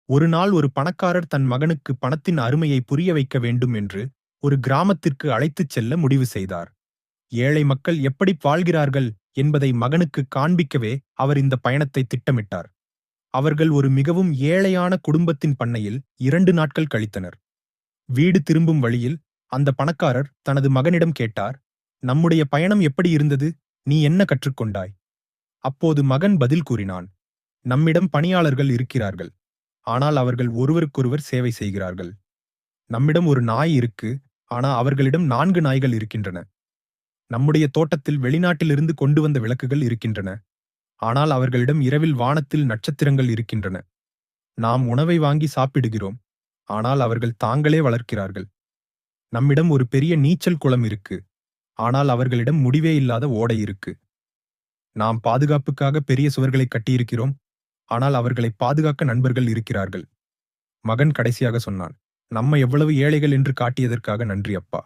ஒரு நாள் ஒரு பணக்காரர் தன் மகனுக்கு பணத்தின் அருமையை புரிய வைக்க வேண்டும் என்று ஒரு கிராமத்திற்கு அழைத்துச் செல்ல முடிவு செய்தார். ஏழை மக்கள் எப்படி வாழ்கிறார்கள் என்பதை மகனுக்கு காண்பிக்கவே அவர் இந்த பயணத்தை திட்டமிட்டார். அவர்கள் ஒரு மிகவும் ஏழையான குடும்பத்தின் பண்ணையில் 2 நாட்கள் கழித்தனர். வீடு திரும்பும் வழியில் அந்த பணக்காரர் தனது மகனிடம் கேட்டார், நம்முடைய பயணம் எப்படி இருந்தது? நீ என்ன கற்றுக்கொண்டாய்? அப்போது மகன் பதில் கூறினான், நம்மிடம் பணியாளர்கள் இருக்கிறார்கள். ஆனால் அவர்கள் ஒருவருக்கொருவர் சேவை செய்கிறார்கள். நம்மிடம் ஒரு நாய் இருக்கு, ஆனா அவர்களிடம் 4 நாய்கள் இருக்கின்றன. நம்முடைய தோட்டத்தில் வெளிநாட்டிலிருந்து கொண்டு வந்த விளக்குகள் இருக்கின்றன. ஆனால் அவர்களிடம் இரவில் வானத்தில் நட்சத்திரங்கள் இருக்கின்றன. நாம் உணவை வாங்கி சாப்பிடுகிறோம். ஆனால் அவர்கள் தாங்களே வளர்க்கிறார்கள். நம்மிடம் ஒரு பெரிய நீச்சல் குளம் இருக்கு. ஆனால் அவர்களிடம் முடிவே இல்லாத ஓடை இருக்கு. நாம் பாதுகாப்புக்காக பெரிய சுவர்களை கட்டியிருக்கிறோம். ஆனால் அவர்களை பாதுகாக்க நண்பர்கள் இருக்கிறார்கள். மகன் கடைசியாக சொன்னான், நம்ம எவ்வளவு ஏழைகள் என்று காட்டியதற்காக நன்றி அப்பா.